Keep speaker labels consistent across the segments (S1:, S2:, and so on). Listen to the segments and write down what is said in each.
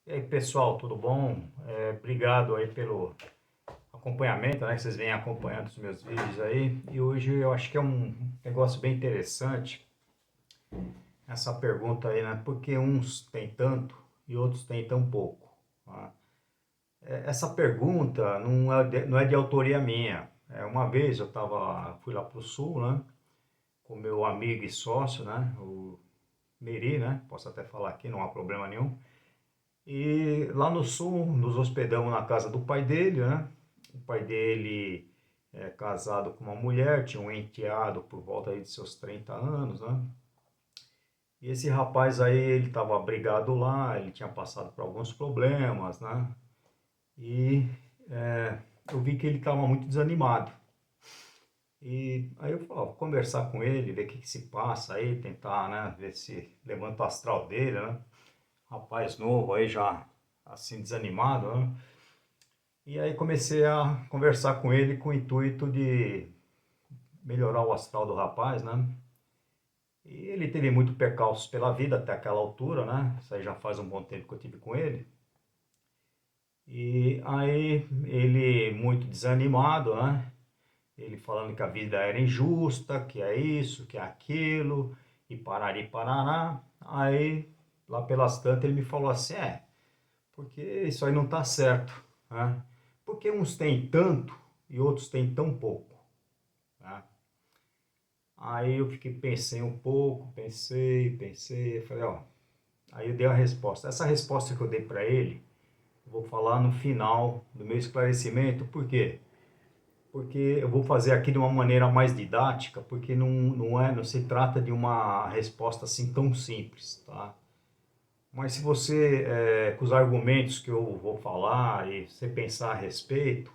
S1: E aí, pessoal, tudo bom? Obrigado aí pelo acompanhamento, né? Que vocês vêm acompanhando os meus vídeos aí. E hoje eu acho que é um negócio bem interessante essa pergunta aí, né? Por que uns têm tanto e outros têm tão pouco? Tá? Essa pergunta não é de autoria minha. Uma vez fui lá para o sul, né? Com meu amigo e sócio, né? O Meri, né? Posso até falar aqui, não há problema nenhum. E lá no sul, nos hospedamos na casa do pai dele, né? O pai dele é casado com uma mulher, tinha um enteado por volta aí de seus 30 anos, né? E esse rapaz aí, ele estava abrigado lá, ele tinha passado por alguns problemas, né? E é, eu vi que ele estava muito desanimado. E aí eu falei, ó, vou conversar com ele, ver o que se passa aí, tentar, né? Ver se levanta o astral dele, né? Rapaz novo aí já assim desanimado, né? E aí comecei a conversar com ele com o intuito de melhorar o astral do rapaz, né? E ele teve muito percalços pela vida até aquela altura, né? Isso aí já faz um bom tempo que eu tive com ele. E aí ele muito desanimado, né? Ele falando que a vida era injusta, que é isso, que é aquilo, e parari parará. Aí, lá pelas tantas, ele me falou assim, porque isso aí não tá certo, né? Porque uns têm tanto e outros têm tão pouco, né? Aí eu pensei um pouco, pensei, falei, ó, aí eu dei a resposta. Essa resposta que eu dei para ele, eu vou falar no final do meu esclarecimento, por quê? Porque eu vou fazer aqui de uma maneira mais didática, porque não se trata de uma resposta assim tão simples, tá? Mas se você, com os argumentos que eu vou falar e você pensar a respeito,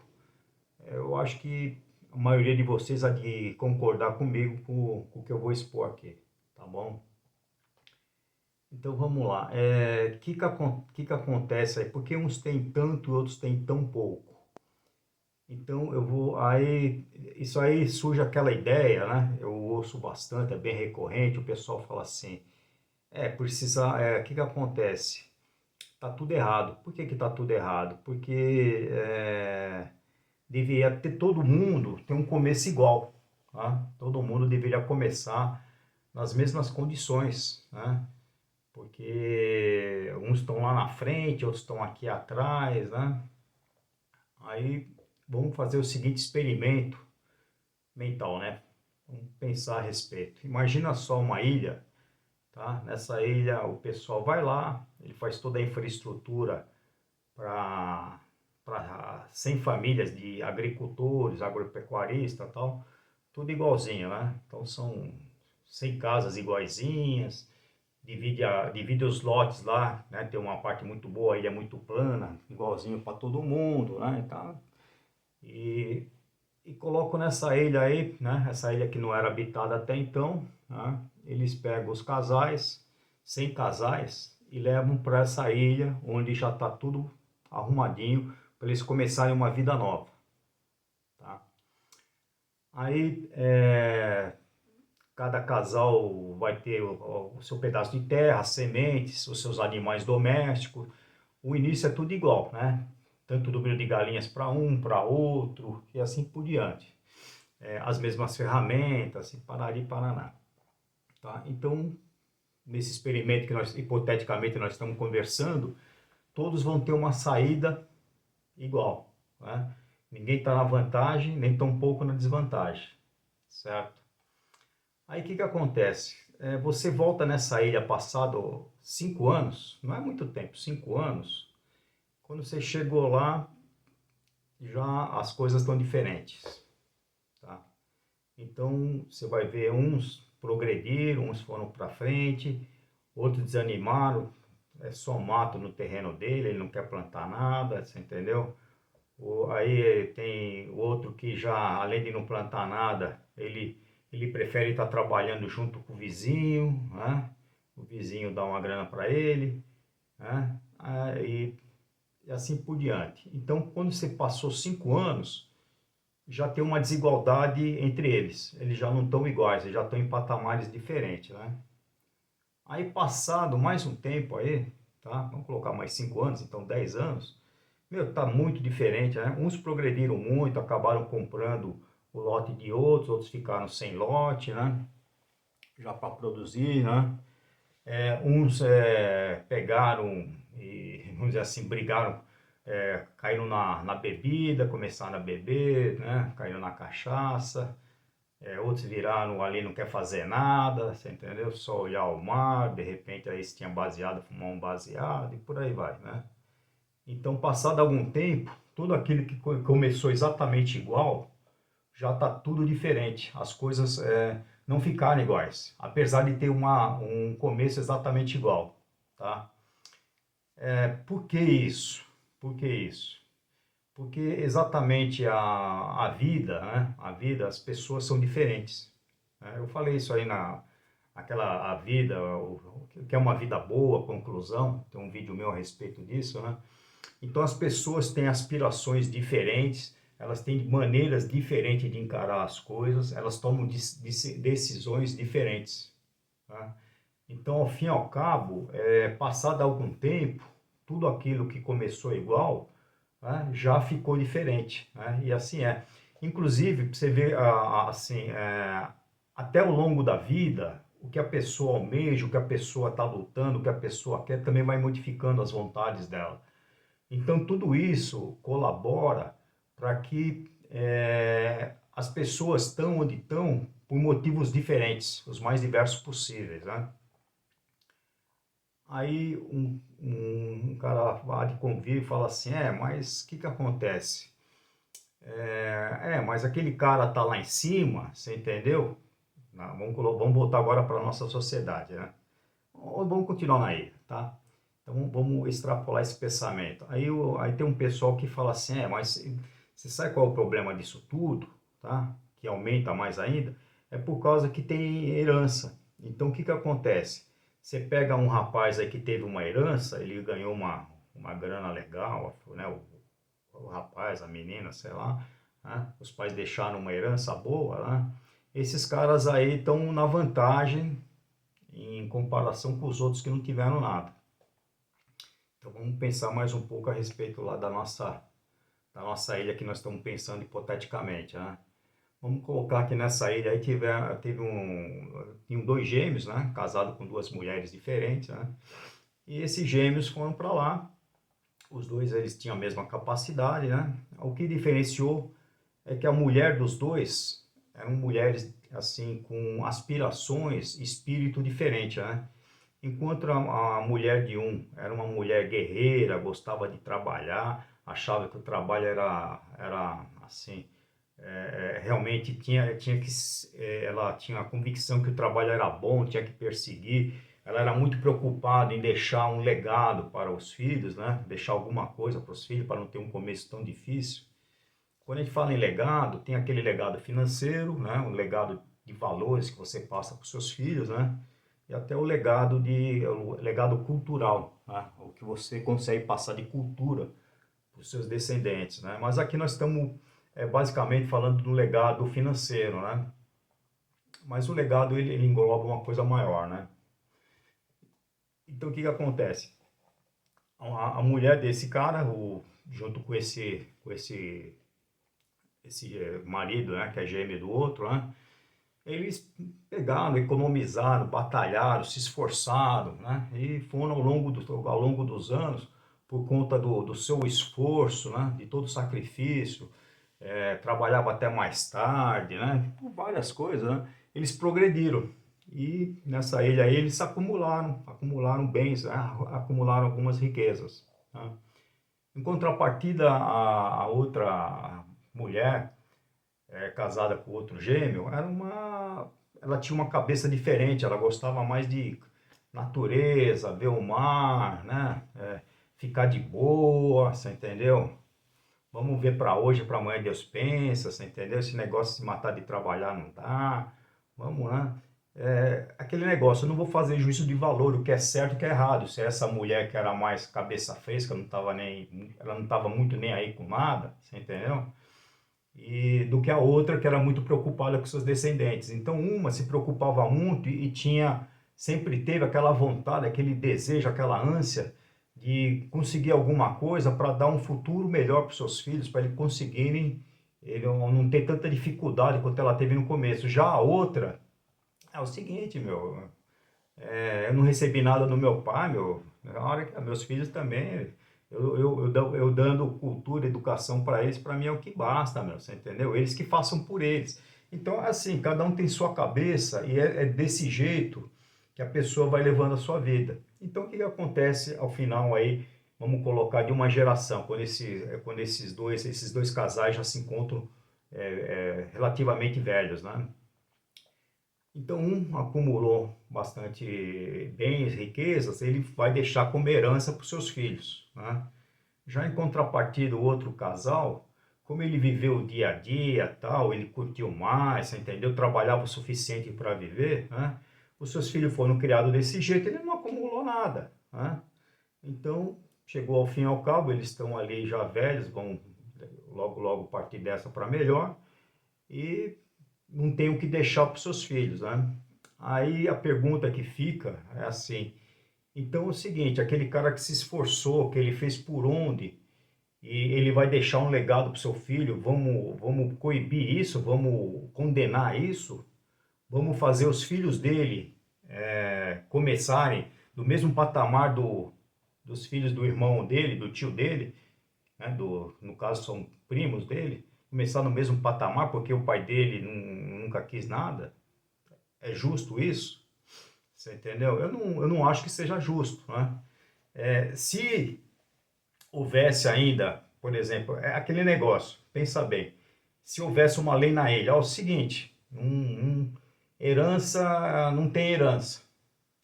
S1: eu acho que a maioria de vocês há de concordar comigo com o que eu vou expor aqui, tá bom? Então vamos lá. Que acontece aí? Por que uns têm tanto e outros têm tão pouco? Então eu vou aí, isso aí surge aquela ideia, né? Eu ouço bastante, é bem recorrente. O pessoal fala assim: o que acontece? Tá tudo errado. Por que que tá tudo errado? Porque deveria ter todo mundo ter um começo igual, tá? Todo mundo deveria começar nas mesmas condições, né? Porque uns estão lá na frente, outros estão aqui atrás, né? Aí vamos fazer o seguinte experimento mental, né? Vamos pensar a respeito. Imagina só uma ilha, tá? Nessa ilha o pessoal vai lá, ele faz toda a infraestrutura para 100 famílias de agricultores, agropecuaristas, tal, tudo igualzinho, né? Então são 100 casas iguaizinhas, divide os lotes lá, né? Tem uma parte muito boa, a ilha é muito plana, igualzinho para todo mundo, né? Então, e, e coloco nessa ilha aí, né? Essa ilha que não era habitada até então, né? Eles pegam os casais, 100 casais, e levam para essa ilha onde já está tudo arrumadinho para eles começarem uma vida nova, tá? Aí cada casal vai ter o seu pedaço de terra, sementes, os seus animais domésticos. O início é tudo igual, né? Tanto o número de galinhas para um, para outro e assim por diante. As mesmas ferramentas, e parari paraná. Tá? Então, nesse experimento que nós, hipoteticamente, nós estamos conversando, todos vão ter uma saída igual, né? Ninguém está na vantagem, nem tampouco na desvantagem, certo? Aí o que acontece? Você volta nessa ilha passado 5 anos, não é muito tempo, 5 anos. Quando você chegou lá, já as coisas estão diferentes, tá? Então você vai ver uns progrediram, uns foram para frente, outros desanimaram, é só mato no terreno dele, ele não quer plantar nada, você entendeu? Aí tem o outro que já, além de não plantar nada, ele prefere estar trabalhando junto com o vizinho, né? O vizinho dá uma grana para ele, né? E assim por diante. Então, quando você passou 5 anos, já tem uma desigualdade entre eles. Eles já não estão iguais, eles já estão em patamares diferentes, né? Aí passado mais um tempo aí, tá? Vamos colocar mais 5 anos, então 10 anos. Meu, tá muito diferente, né? Uns progrediram muito, acabaram comprando o lote de outros, outros ficaram sem lote, né? Já para produzir, né? Uns pegaram e, vamos dizer assim, brigaram, caíram na bebida, começaram a beber, né? Caíram na cachaça. Outros viraram ali, não quer fazer nada, você entendeu? Só olhar o mar, de repente aí se tinha baseado, fumar um baseado e por aí vai, né? Então, passado algum tempo, tudo aquilo que começou exatamente igual, já está tudo diferente. As coisas não ficaram iguais, apesar de ter um começo exatamente igual, tá? Por que isso? Por que isso? Porque exatamente a vida, né? A vida, as pessoas são diferentes, né? Eu falei isso aí a vida, o que é uma vida boa, conclusão, tem um vídeo meu a respeito disso, né? Então as pessoas têm aspirações diferentes, elas têm maneiras diferentes de encarar as coisas, elas tomam decisões diferentes, tá? Então, ao fim e ao cabo, passado algum tempo, tudo aquilo que começou igual, né, já ficou diferente, né? E assim é. Inclusive, você vê assim, até ao longo da vida, o que a pessoa almeja, o que a pessoa está lutando, o que a pessoa quer, também vai modificando as vontades dela. Então, tudo isso colabora para que as pessoas estão onde estão por motivos diferentes, os mais diversos possíveis, né? Aí um cara lá de convívio fala assim, mas o que acontece? Mas aquele cara tá lá em cima, você entendeu? Não, vamos voltar agora para a nossa sociedade, né? Vamos continuar na ilha, tá? Então vamos extrapolar esse pensamento. Aí tem um pessoal que fala assim, mas você sabe qual é o problema disso tudo, tá? Que aumenta mais ainda? É por causa que tem herança. Então o que que acontece? Você pega um rapaz aí que teve uma herança, ele ganhou uma grana legal, né? O rapaz, a menina, sei lá, né? Os pais deixaram uma herança boa, né? Esses caras aí estão na vantagem em comparação com os outros que não tiveram nada. Então vamos pensar mais um pouco a respeito lá da nossa ilha que nós estamos pensando hipoteticamente, né? Vamos colocar que nessa ilha aí tinham dois gêmeos, né? Casado com duas mulheres diferentes, né? E esses gêmeos foram para lá. Os dois eles tinham a mesma capacidade, né? O que diferenciou é que a mulher dos dois eram mulheres assim com aspirações, espírito diferente, né? Enquanto a mulher de um era uma mulher guerreira, gostava de trabalhar, achava que o trabalho era assim, realmente ela tinha a convicção que o trabalho era bom, tinha que perseguir, ela era muito preocupada em deixar um legado para os filhos, né? Deixar alguma coisa para os filhos, para não ter um começo tão difícil. Quando a gente fala em legado, tem aquele legado financeiro, né? Um legado de valores que você passa para os seus filhos, né? E até o legado cultural, né? O que você consegue passar de cultura para os seus descendentes, né? Mas aqui nós estamos basicamente falando do legado financeiro, né? Mas o legado ele engloba uma coisa maior, né? Então o que que acontece? A mulher desse cara, junto com esse marido, né, que é gêmeo do outro, né? Eles pegaram, economizaram, batalharam, se esforçaram, né? E foram ao longo dos anos, por conta do seu esforço, né? De todo o sacrifício, trabalhava até mais tarde, né? Por várias coisas, né? Eles progrediram. E nessa ilha aí eles acumularam bens, né? Acumularam algumas riquezas, né? Em contrapartida, a outra mulher, casada com outro gêmeo, ela tinha uma cabeça diferente, ela gostava mais de natureza, ver o mar, né? Ficar de boa, você entendeu? Vamos ver para hoje, para amanhã Deus pensa, você entendeu? Esse negócio de se matar de trabalhar não dá. Vamos lá. Aquele negócio, eu não vou fazer juízo de valor, o que é certo e o que é errado. Se essa mulher que era mais cabeça fresca, ela não estava muito nem aí com nada, você entendeu? E do que a outra que era muito preocupada com seus descendentes. Então uma se preocupava muito e sempre teve aquela vontade, aquele desejo, aquela ânsia de conseguir alguma coisa para dar um futuro melhor para os seus filhos, para eles conseguirem ele não ter tanta dificuldade quanto ela teve no começo. Já a outra é o seguinte, meu, eu não recebi nada do meu pai, meu, na hora que meus filhos também, eu dando cultura, educação para eles, para mim é o que basta, meu, você entendeu? Eles que façam por eles. Então, assim, cada um tem sua cabeça e é desse jeito que a pessoa vai levando a sua vida. Então, o que acontece ao final aí, vamos colocar de uma geração, quando esses dois casais já se encontram relativamente velhos, né? Então, um acumulou bastante bens, riquezas, ele vai deixar como herança para os seus filhos, né? Já em contrapartida, o outro casal, como ele viveu o dia a dia, tal, ele curtiu mais, você entendeu? Trabalhava o suficiente para viver, né? Os seus filhos foram criados desse jeito, ele não acumulou nada, né? Então, chegou ao fim e ao cabo, eles estão ali já velhos, vão logo, logo partir dessa para melhor, e não tem o que deixar para os seus filhos, né? Aí a pergunta que fica é assim, então é o seguinte, aquele cara que se esforçou, que ele fez por onde, e ele vai deixar um legado para o seu filho, vamos coibir isso, vamos condenar isso, vamos fazer os filhos dele começarem do mesmo patamar dos filhos do irmão dele, do tio dele, né, no caso são primos dele, começar no mesmo patamar porque o pai dele nunca quis nada. É justo isso? Você entendeu? Eu não acho que seja justo, né? Se houvesse ainda, por exemplo, é aquele negócio, pensa bem, se houvesse uma lei na ilha, ó, é o seguinte, herança, não tem herança,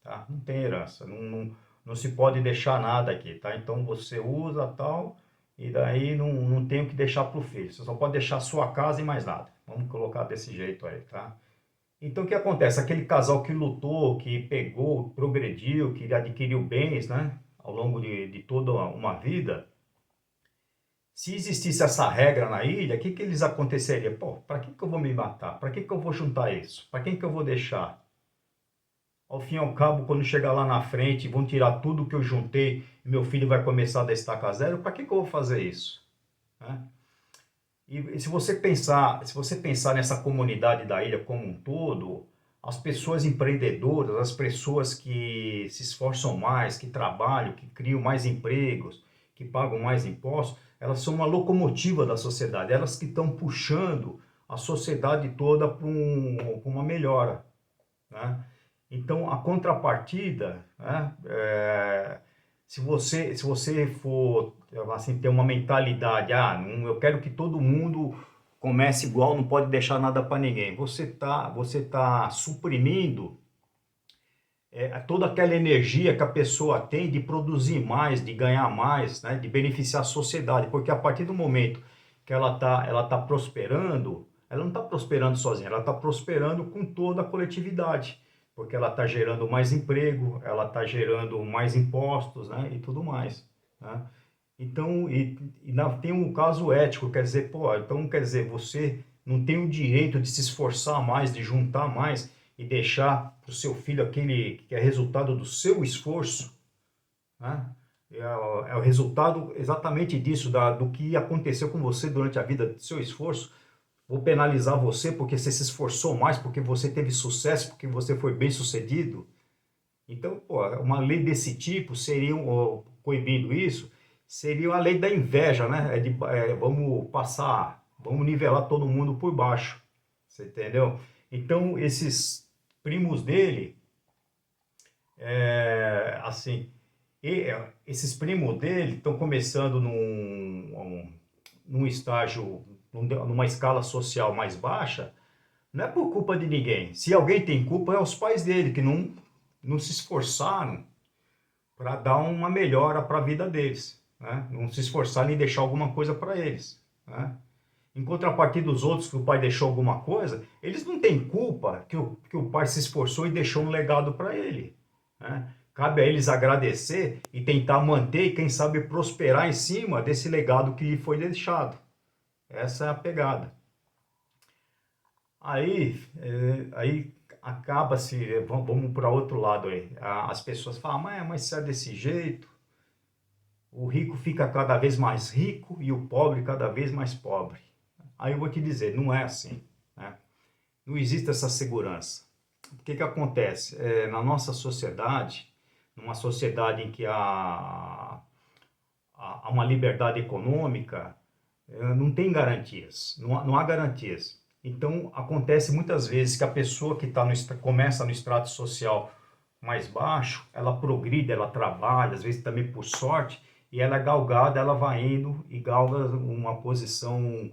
S1: tá? Não tem herança, não se pode deixar nada aqui, tá? Então você usa tal, e daí não tem o que deixar para o filho, você só pode deixar a sua casa e mais nada. Vamos colocar desse jeito aí, tá? Então o que acontece? Aquele casal que lutou, que pegou, progrediu, que adquiriu bens, né? Ao longo de toda uma vida, se existisse essa regra na ilha, o que eles aconteceria? Pô, para que eu vou me matar? Para que eu vou juntar isso? Para quem que eu vou deixar? Ao fim e ao cabo, quando chegar lá na frente, vão tirar tudo que eu juntei e meu filho vai começar da estaca zero, para que eu vou fazer isso? Né? E se você pensar nessa comunidade da ilha como um todo, as pessoas empreendedoras, as pessoas que se esforçam mais, que trabalham, que criam mais empregos, que pagam mais impostos, elas são uma locomotiva da sociedade, elas que estão puxando a sociedade toda para uma melhora, né? Então, a contrapartida, né, se você for assim, ter uma mentalidade, eu quero que todo mundo comece igual, não pode deixar nada para ninguém. Você tá suprimindo toda aquela energia que a pessoa tem de produzir mais, de ganhar mais, né, de beneficiar a sociedade, porque a partir do momento que ela tá prosperando, ela não está prosperando sozinha, ela está prosperando com toda a coletividade, porque ela está gerando mais emprego, ela está gerando mais impostos, né, e tudo mais, né? Então, tem um caso ético, quer dizer, pô, então quer dizer, você não tem o direito de se esforçar mais, de juntar mais e deixar para o seu filho aquele que é resultado do seu esforço, né? É o resultado exatamente disso, do que aconteceu com você durante a vida, do seu esforço. Vou penalizar você porque você se esforçou mais, porque você teve sucesso, porque você foi bem sucedido. Então, pô, uma lei desse tipo seria, coibindo isso, seria a lei da inveja, né? Vamos nivelar todo mundo por baixo, você entendeu? Então, esses primos dele, assim, esses primos dele estão começando num estágio, numa escala social mais baixa, não é por culpa de ninguém. Se alguém tem culpa, é os pais dele, que não se esforçaram para dar uma melhora para a vida deles, né? Não se esforçaram em deixar alguma coisa para eles, né? Em contrapartida dos outros que o pai deixou alguma coisa, eles não têm culpa que o pai se esforçou e deixou um legado para ele, né? Cabe a eles agradecer e tentar manter e, quem sabe, prosperar em cima desse legado que lhe foi deixado. Essa é a pegada. Aí acaba-se, vamos para outro lado aí. As pessoas falam, mas se é desse jeito, o rico fica cada vez mais rico e o pobre cada vez mais pobre. Aí eu vou te dizer, não é assim, né? Não existe essa segurança. O que que acontece? Na nossa sociedade, numa sociedade em que há uma liberdade econômica, não tem garantias, não há garantias. Então, acontece muitas vezes que a pessoa que começa no extrato social mais baixo, ela progride, ela trabalha, às vezes também por sorte, e ela é galgada, ela vai indo e galga uma posição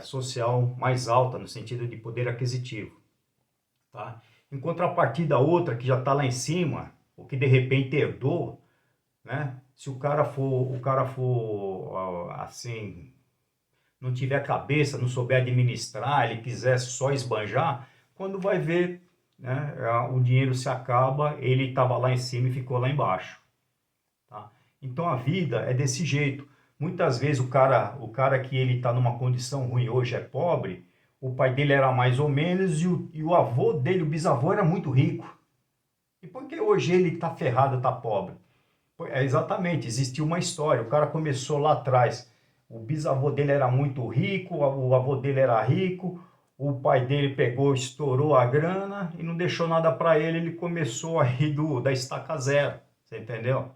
S1: social mais alta, no sentido de poder aquisitivo. Tá? Em contrapartida, a outra que já está lá em cima, o que de repente herdou, né? Se o cara for assim, não tiver cabeça, não souber administrar, ele quiser só esbanjar, quando vai ver, né, o dinheiro se acaba, ele estava lá em cima e ficou lá embaixo. Tá? Então a vida é desse jeito. Muitas vezes o cara que ele está numa condição ruim hoje é pobre, o pai dele era mais ou menos e o avô dele, o bisavô, era muito rico. E por que hoje ele está ferrado, está pobre? Exatamente, existiu uma história. O cara começou lá atrás. O bisavô dele era muito rico, o avô dele era rico, o pai dele pegou, estourou a grana e não deixou nada para ele. Ele começou aí da estaca zero, você entendeu?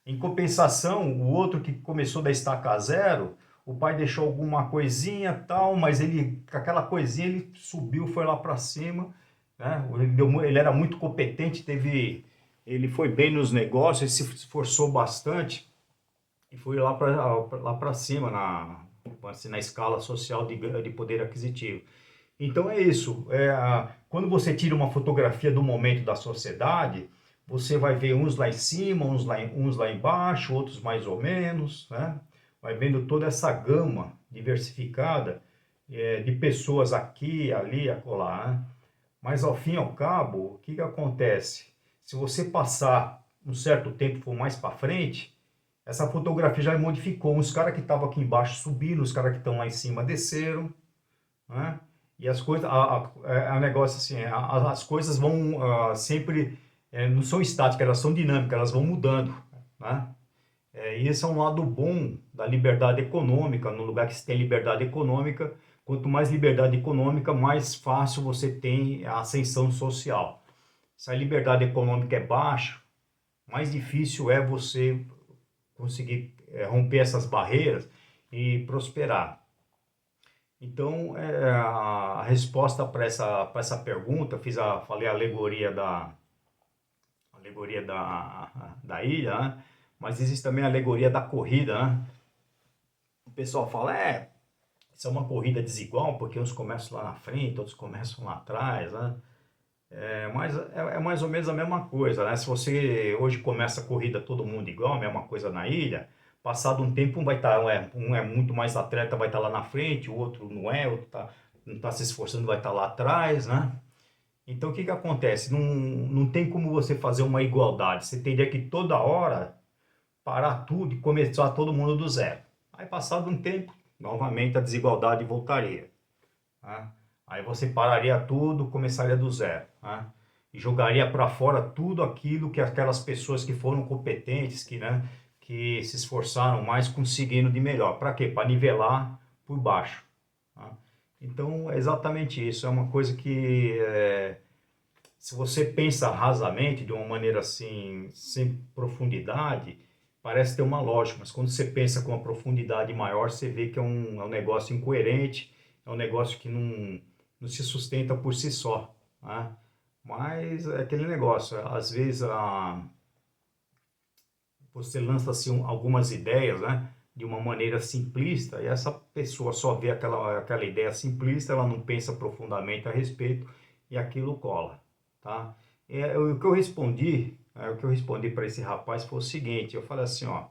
S1: Em compensação, o outro que começou da estaca zero, o pai deixou alguma coisinha tal, mas ele, com aquela coisinha, ele subiu, foi lá para cima, né? Ele era muito competente, ele foi bem nos negócios, ele se esforçou bastante e foi lá para cima assim, na escala social de poder aquisitivo. Então é isso. Quando você tira uma fotografia do momento da sociedade, você vai ver uns lá em cima, uns lá embaixo, outros mais ou menos, né? Vai vendo toda essa gama diversificada de pessoas aqui, ali, acolá, né? Mas ao fim e ao cabo, o que que acontece? Se você passar um certo tempo, for mais para frente, essa fotografia já modificou. Os caras que estavam aqui embaixo subiram, os caras que estão lá em cima desceram, né? E as coisas, a negócio assim, as coisas vão sempre, não são estáticas, elas são dinâmicas, elas vão mudando, né? E esse é um lado bom da liberdade econômica. No lugar que se tem liberdade econômica, quanto mais liberdade econômica, mais fácil você tem a ascensão social. Se a liberdade econômica é baixa, mais difícil é você conseguir romper essas barreiras e prosperar. Então, a resposta para essa pergunta, falei a alegoria da ilha, né? Mas existe também a alegoria da corrida, né? O pessoal fala, isso é uma corrida desigual, porque uns começam lá na frente, outros começam lá atrás, né? Mas é mais ou menos a mesma coisa, né? Se você hoje começa a corrida todo mundo igual, a mesma coisa na ilha, passado um tempo um é muito mais atleta, vai estar lá na frente, o outro não é, o outro não está se esforçando, vai estar lá atrás, né? Então o que que acontece? Não tem como você fazer uma igualdade, você teria que toda hora parar tudo e começar todo mundo do zero. Aí passado um tempo, novamente a desigualdade voltaria, né? Aí você pararia tudo, começaria do zero, né? E jogaria para fora tudo aquilo que aquelas pessoas que foram competentes, né, que se esforçaram mais, conseguindo de melhor. Para quê? Para nivelar por baixo, né? Então é exatamente isso. É uma coisa que, se você pensa rasamente, de uma maneira assim, sem profundidade, parece ter uma lógica, mas quando você pensa com uma profundidade maior, você vê que é um negócio incoerente, é um negócio que não se sustenta por si só, né? Mas é aquele negócio, às vezes você lança assim, algumas ideias, né, de uma maneira simplista, e essa pessoa só vê aquela ideia simplista, ela não pensa profundamente a respeito, e aquilo cola, tá? O que eu respondi para esse rapaz foi o seguinte, eu falei assim, ó,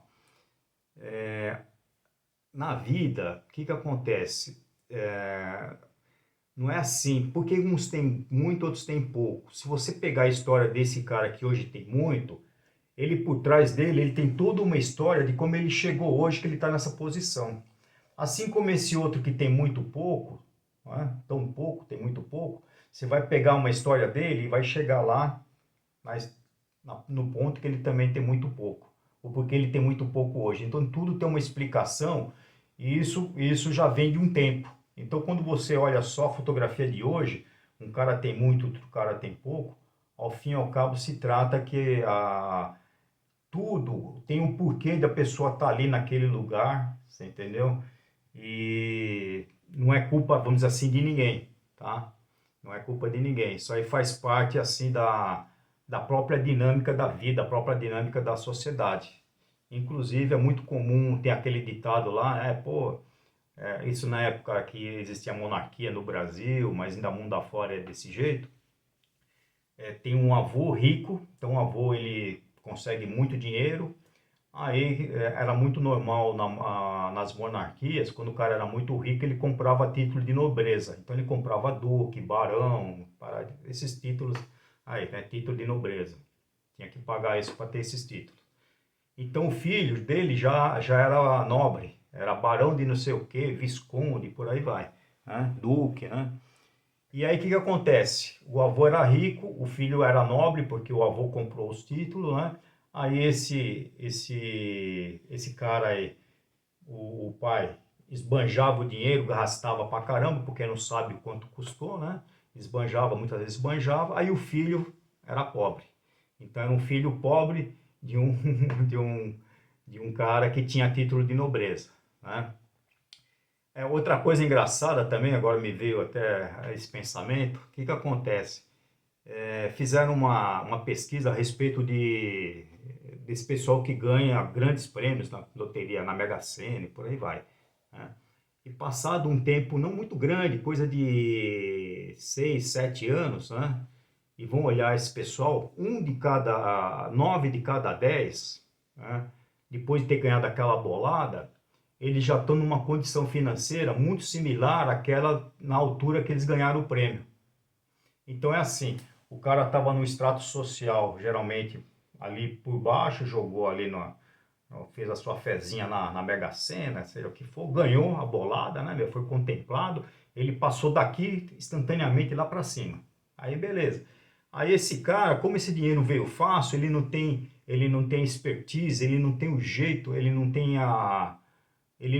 S1: na vida, o que que acontece? Não é assim, porque uns têm muito, outros têm pouco. Se você pegar a história desse cara que hoje tem muito, ele por trás dele, ele tem toda uma história de como ele chegou hoje, que ele está nessa posição. Assim como esse outro que tem muito pouco, né? Tão pouco, tem muito pouco, você vai pegar uma história dele e vai chegar lá no ponto que ele também tem muito pouco. ou porque ele tem muito pouco hoje. Então tudo tem uma explicação e isso já vem de um tempo. Então quando você olha só a fotografia de hoje, um cara tem muito, outro cara tem pouco, ao fim e ao cabo se trata que tudo tem um porquê da pessoa estar ali naquele lugar, você entendeu? E não é culpa, vamos dizer assim, de ninguém, tá? Não é culpa de ninguém. Isso aí faz parte, assim, da própria dinâmica da vida, da própria dinâmica da sociedade. Inclusive, é muito comum ter aquele ditado lá, pô, isso na época que existia monarquia no Brasil, mas ainda mundo afora é desse jeito. Tem um avô rico, então o avô ele consegue muito dinheiro. Aí era muito normal nas monarquias, quando o cara era muito rico, ele comprava título de nobreza. Então ele comprava duque, barão, esses títulos aí, né? Título de nobreza. Tinha que pagar isso para ter esses títulos. Então o filho dele já era nobre, era barão de não sei o que, visconde, por aí vai, né? Duque, né? E aí o que que acontece? O avô era rico, o filho era nobre porque o avô comprou os títulos, né? Aí esse cara aí, o pai, esbanjava o dinheiro, gastava pra caramba, porque não sabe o quanto custou, né? Esbanjava, muitas vezes esbanjava, aí o filho era pobre. Então era um filho pobre de um, de um, de um cara que tinha título de nobreza, né? Outra coisa engraçada também, agora me veio até esse pensamento, o que que acontece? Fizeram uma pesquisa a respeito desse pessoal que ganha grandes prêmios na loteria, na Mega Sena e por aí vai, né? E passado um tempo não muito grande, coisa de 6, 7 anos, né? E vão olhar esse pessoal, 9 de cada 10, né? Depois de ter ganhado aquela bolada, eles já estão numa condição financeira muito similar àquela na altura que eles ganharam o prêmio. Então é assim, o cara estava no extrato social, geralmente ali por baixo, jogou ali fez a sua fezinha na Mega Sena, seja o que for, ganhou a bolada, né, meu? Foi contemplado, ele passou daqui instantaneamente lá para cima. Aí beleza. Aí esse cara, como esse dinheiro veio fácil, ele não tem expertise, ele não tem o jeito, ele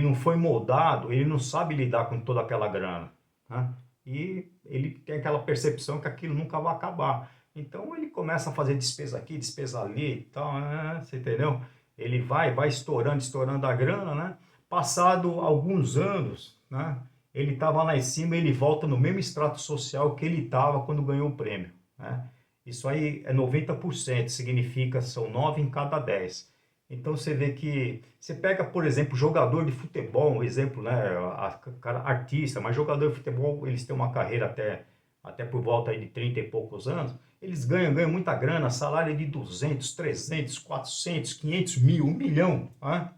S1: não foi moldado, ele não sabe lidar com toda aquela grana, né? E ele tem aquela percepção que aquilo nunca vai acabar. Então ele começa a fazer despesa aqui, despesa ali e tal, né? Você entendeu? Ele vai estourando, estourando a grana, né? Passado alguns anos, né? Ele estava lá em cima, ele volta no mesmo extrato social que ele estava quando ganhou o prêmio, né? Isso aí é 90%, significa são 9 em cada 10. Então você vê que você pega, por exemplo, jogador de futebol, um exemplo, né, cara artista, mas jogador de futebol, eles têm uma carreira até por volta aí de 30 e poucos anos, eles ganham muita grana, salário de 200, 300, 400, 500 mil, 1 milhão, né?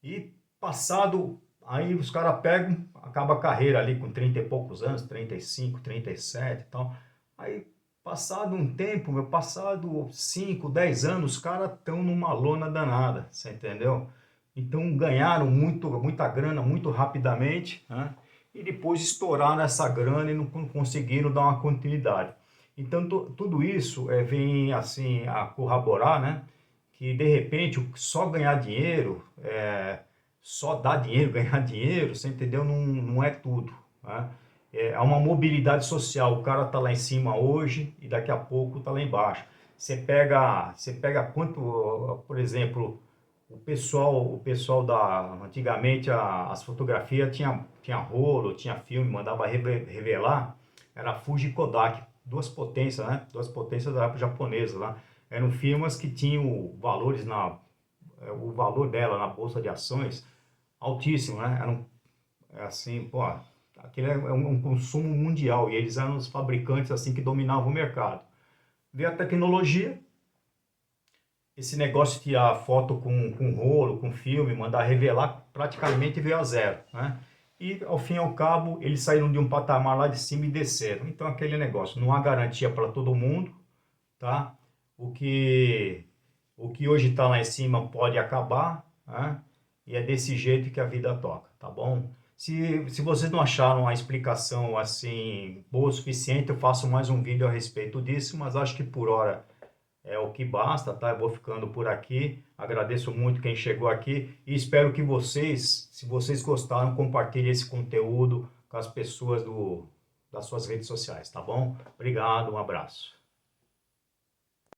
S1: E passado, aí os caras pegam, acaba a carreira ali com 30 e poucos anos, 35, 37 e tal. Aí, passado um tempo, passado 5, 10 anos, os caras estão numa lona danada, você entendeu? Então ganharam muita grana muito rapidamente, né? E depois estouraram essa grana e não conseguiram dar uma continuidade. Então tudo isso vem assim a corroborar, né? Que de repente só ganhar dinheiro, só dar dinheiro, ganhar dinheiro, você entendeu? Não é tudo, né? É uma mobilidade social. O cara tá lá em cima hoje e daqui a pouco tá lá embaixo. Você pega quanto, por exemplo, o pessoal antigamente as fotografias tinha rolo, tinha filme, mandava revelar, era Fuji e Kodak, duas potências, né? Duas potências da época japonesa lá. Eram firmas que tinham valores o valor dela na bolsa de ações altíssimo, né? Assim, pô, aquele é um consumo mundial e eles eram os fabricantes assim que dominavam o mercado. Veio a tecnologia, esse negócio de tirar foto com rolo, com filme, mandar revelar, praticamente veio a zero, né? E ao fim e ao cabo, eles saíram de um patamar lá de cima e desceram. Então aquele negócio, não há garantia para todo mundo, tá? O que, o que hoje está lá em cima pode acabar, né? E é desse jeito que a vida toca, tá bom? Se vocês não acharam a explicação assim boa o suficiente, eu faço mais um vídeo a respeito disso, mas acho que por hora é o que basta, tá? Eu vou ficando por aqui. Agradeço muito quem chegou aqui e espero que vocês, se vocês gostaram, compartilhem esse conteúdo com as pessoas das suas redes sociais, tá bom? Obrigado, um abraço.